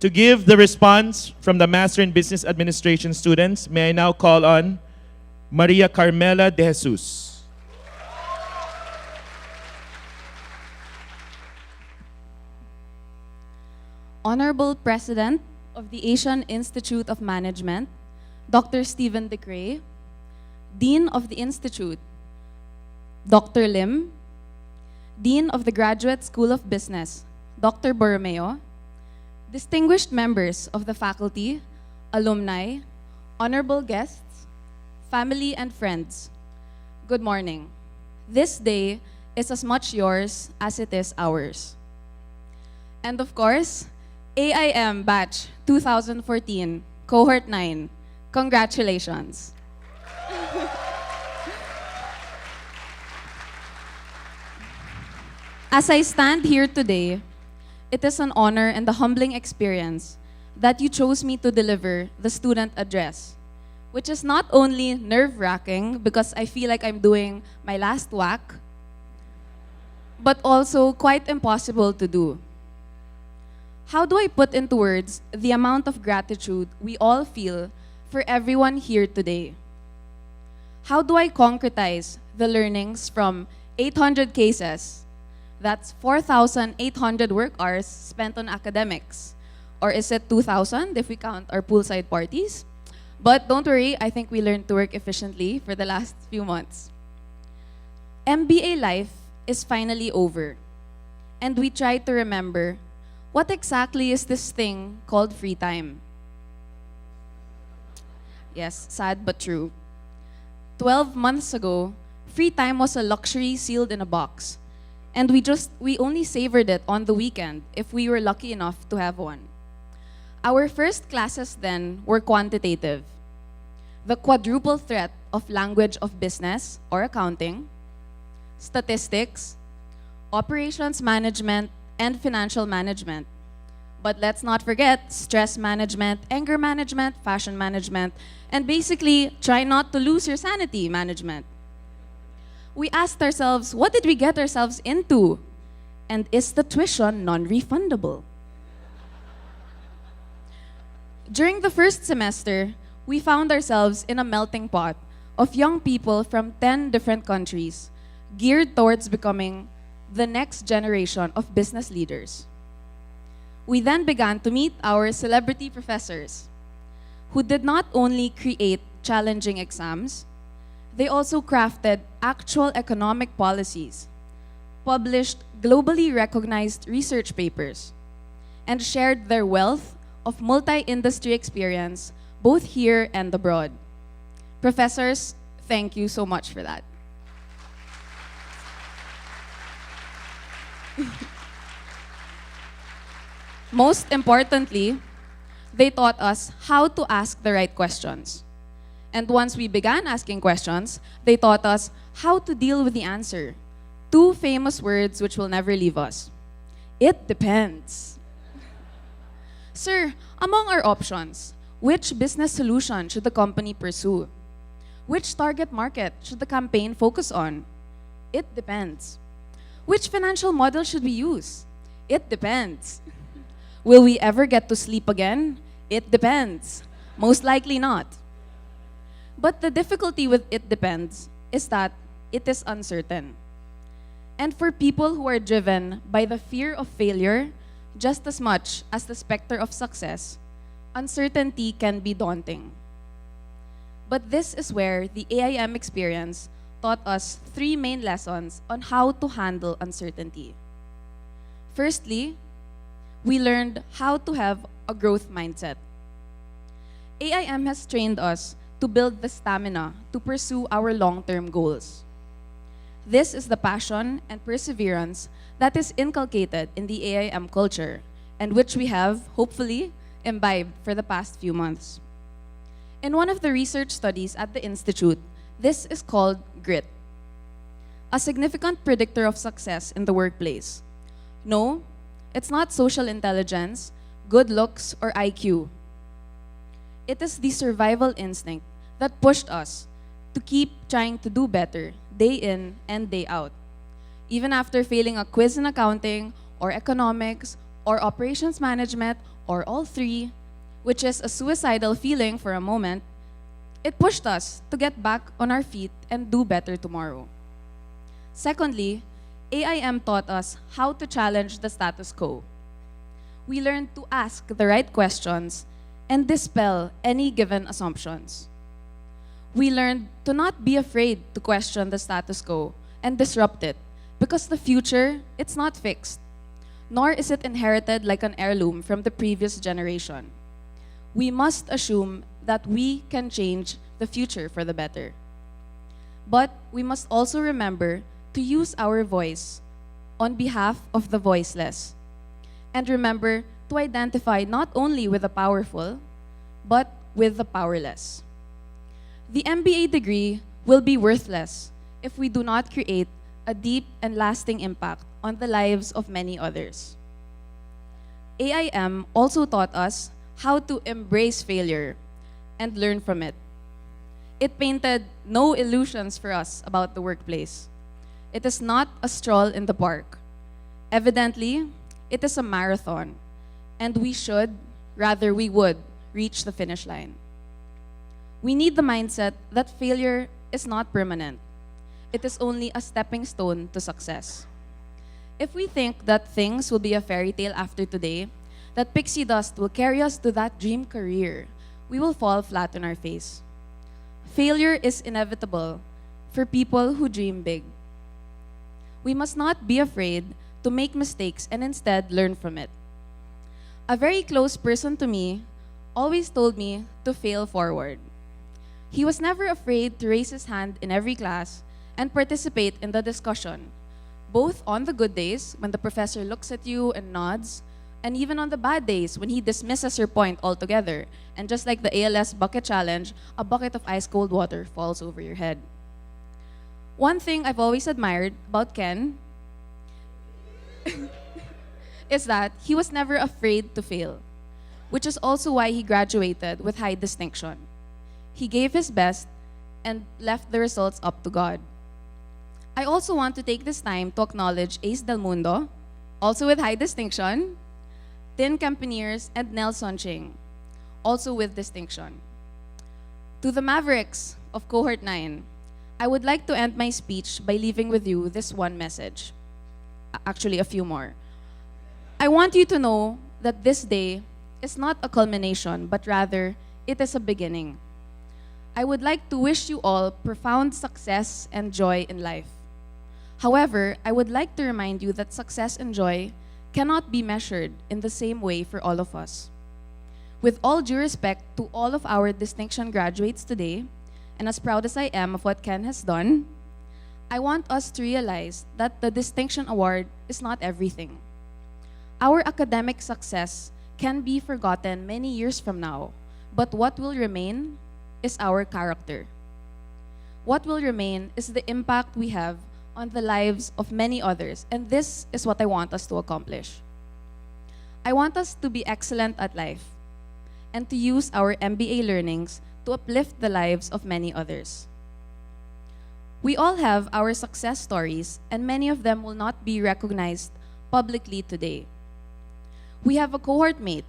To give the response from the Master in Business Administration students, may I now call on Maria Carmela De Jesus. Honorable President of the Asian Institute of Management, Dr. Stephen DeCray, Dean of the Institute, Dr. Lim, Dean of the Graduate School of Business, Dr. Borromeo, distinguished members of the faculty, alumni, honorable guests, family and friends, good morning. This day is as much yours as it is ours. And of course, AIM Batch 2014, Cohort 9, congratulations. As I stand here today, it is an honor and a humbling experience that you chose me to deliver the student address, which is not only nerve-wracking because I feel like I'm doing my last whack, but also quite impossible to do. How do I put into words the amount of gratitude we all feel for everyone here today? How do I concretize the learnings from 800 cases? That's 4,800 work hours spent on academics. Or is it 2,000 if we count our poolside parties? But don't worry, I think we learned to work efficiently for the last few months. MBA life is finally over. And we try to remember, what exactly is this thing called free time? Yes, sad but true. 12 months ago, free time was a luxury sealed in a box. And we only savored it on the weekend if we were lucky enough to have one. Our first classes then were quantitative. The quadruple threat of language of business or accounting, statistics, operations management, and financial management. But let's not forget stress management, anger management, fashion management, and basically try not to lose your sanity management. We asked ourselves, what did we get ourselves into? And is the tuition non-refundable? During the first semester, we found ourselves in a melting pot of young people from 10 different countries, geared towards becoming the next generation of business leaders. We then began to meet our celebrity professors, who did not only create challenging exams, they also crafted actual economic policies, published globally recognized research papers, and shared their wealth of multi-industry experience both here and abroad. Professors, thank you so much for that. Most importantly, they taught us how to ask the right questions. And once we began asking questions, they taught us how to deal with the answer. Two famous words which will never leave us. It depends. Sir, among our options, which business solution should the company pursue? Which target market should the campaign focus on? It depends. Which financial model should we use? It depends. Will we ever get to sleep again? It depends. Most likely not. But the difficulty with it depends is that it is uncertain. And for people who are driven by the fear of failure just as much as the specter of success, uncertainty can be daunting. But this is where the AIM experience taught us 3 main lessons on how to handle uncertainty. Firstly, we learned how to have a growth mindset. AIM has trained us to build the stamina to pursue our long-term goals. This is the passion and perseverance that is inculcated in the AIM culture and which we have, hopefully, imbibed for the past few months. In one of the research studies at the Institute, this is called grit, a significant predictor of success in the workplace. No, it's not social intelligence, good looks, or IQ. It is the survival instinct that pushed us to keep trying to do better day in and day out. Even after failing a quiz in accounting or economics or operations management or all three, which is a suicidal feeling for a moment, it pushed us to get back on our feet and do better tomorrow. Secondly, AIM taught us how to challenge the status quo. We learned to ask the right questions and dispel any given assumptions. We learned to not be afraid to question the status quo and disrupt it, because the future, it's not fixed, nor is it inherited like an heirloom from the previous generation. We must assume that we can change the future for the better. But we must also remember to use our voice on behalf of the voiceless, and remember to identify not only with the powerful, but with the powerless. The MBA degree will be worthless if we do not create a deep and lasting impact on the lives of many others. AIM also taught us how to embrace failure and learn from it. It painted no illusions for us about the workplace. It is not a stroll in the park. Evidently, it is a marathon, and we would, reach the finish line. We need the mindset that failure is not permanent. It is only a stepping stone to success. If we think that things will be a fairy tale after today, that pixie dust will carry us to that dream career, we will fall flat on our face. Failure is inevitable for people who dream big. We must not be afraid to make mistakes and instead learn from it. A very close person to me always told me to fail forward. He was never afraid to raise his hand in every class and participate in the discussion, both on the good days when the professor looks at you and nods, and even on the bad days when he dismisses your point altogether, and just like the ALS bucket challenge, a bucket of ice cold water falls over your head. One thing I've always admired about Ken is that he was never afraid to fail, which is also why he graduated with high distinction. He gave his best and left the results up to God. I also want to take this time to acknowledge Ace Del Mundo, also with high distinction, Tin Campaniers, and Nelson Ching, also with distinction. To the Mavericks of Cohort 9, I would like to end my speech by leaving with you this one message. Actually, a few more. I want you to know that this day is not a culmination, but rather, it is a beginning. I would like to wish you all profound success and joy in life. However, I would like to remind you that success and joy cannot be measured in the same way for all of us. With all due respect to all of our distinction graduates today, and as proud as I am of what Ken has done, I want us to realize that the distinction award is not everything. Our academic success can be forgotten many years from now, but what will remain is our character. What will remain is the impact we have on the lives of many others, and this is what I want us to accomplish. I want us to be excellent at life and to use our MBA learnings to uplift the lives of many others. We all have our success stories, and many of them will not be recognized publicly today. We have a cohort mate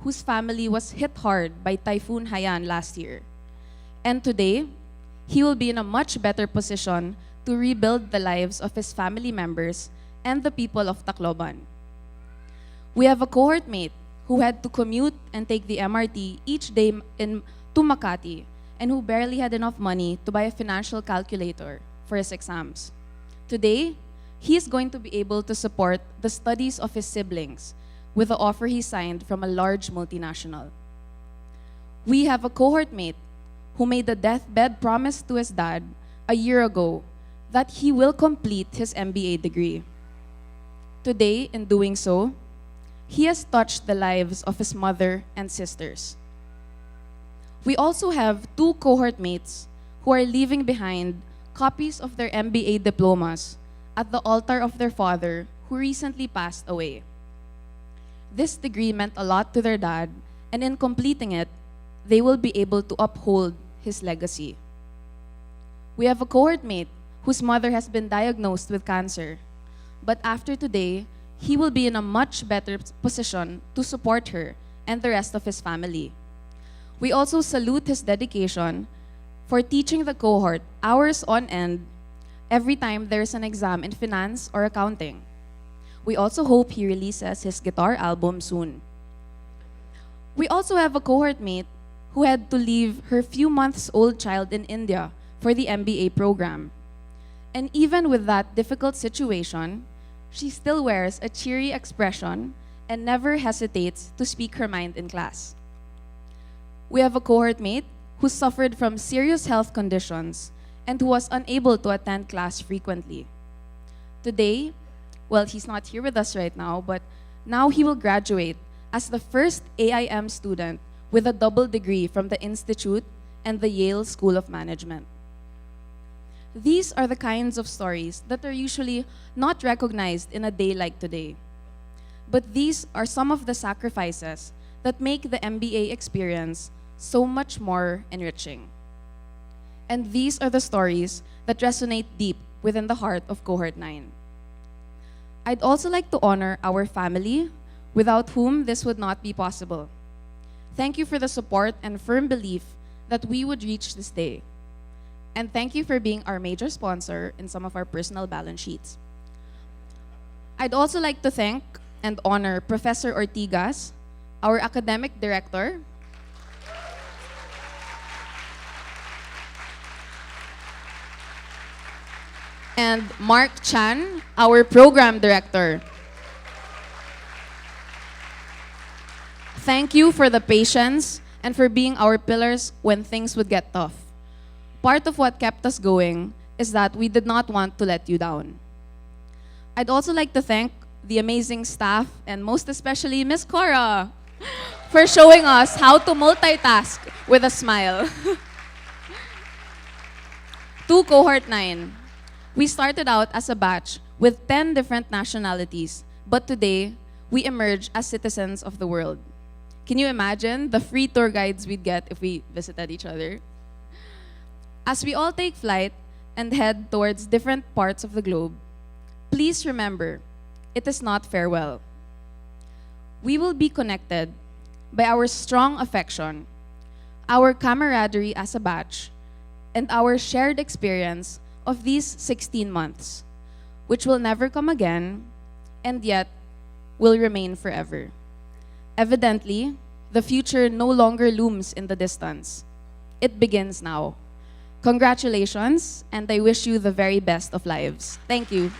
whose family was hit hard by Typhoon Haiyan last year. And today, he will be in a much better position to rebuild the lives of his family members and the people of Tacloban. We have a cohort mate who had to commute and take the MRT each day to Makati, and who barely had enough money to buy a financial calculator for his exams. Today, he is going to be able to support the studies of his siblings with the offer he signed from a large multinational. We have a cohort mate who made the deathbed promise to his dad a year ago that he will complete his MBA degree. Today, in doing so, he has touched the lives of his mother and sisters. We also have two cohort mates who are leaving behind copies of their MBA diplomas at the altar of their father who recently passed away. This degree meant a lot to their dad, and in completing it, they will be able to uphold his legacy. We have a cohort mate whose mother has been diagnosed with cancer, but after today, he will be in a much better position to support her and the rest of his family. We also salute his dedication for teaching the cohort hours on end every time there's an exam in finance or accounting. We also hope he releases his guitar album soon. We also have a cohort mate who had to leave her few months old child in India for the MBA program. And even with that difficult situation, she still wears a cheery expression and never hesitates to speak her mind in class. We have a cohort mate who suffered from serious health conditions and who was unable to attend class frequently. Today, well, he's not here with us right now, but now he will graduate as the first AIM student with a double degree from the Institute and the Yale School of Management. These are the kinds of stories that are usually not recognized in a day like today. But these are some of the sacrifices that make the MBA experience so much more enriching. And these are the stories that resonate deep within the heart of Cohort 9. I'd also like to honor our family, without whom this would not be possible. Thank you for the support and firm belief that we would reach this day. And thank you for being our major sponsor in some of our personal balance sheets. I'd also like to thank and honor Professor Ortigas, our academic director, and Mark Chan, our program director. Thank you for the patience and for being our pillars when things would get tough. Part of what kept us going is that we did not want to let you down. I'd also like to thank the amazing staff and most especially Miss Cora for showing us how to multitask with a smile. To Cohort 9, we started out as a batch with 10 different nationalities, but today we emerge as citizens of the world. Can you imagine the free tour guides we'd get if we visited each other? As we all take flight and head towards different parts of the globe, please remember, it is not farewell. We will be connected by our strong affection, our camaraderie as a batch, and our shared experience of these 16 months, which will never come again, and yet will remain forever. Evidently, the future no longer looms in the distance. It begins now. Congratulations, and I wish you the very best of lives. Thank you.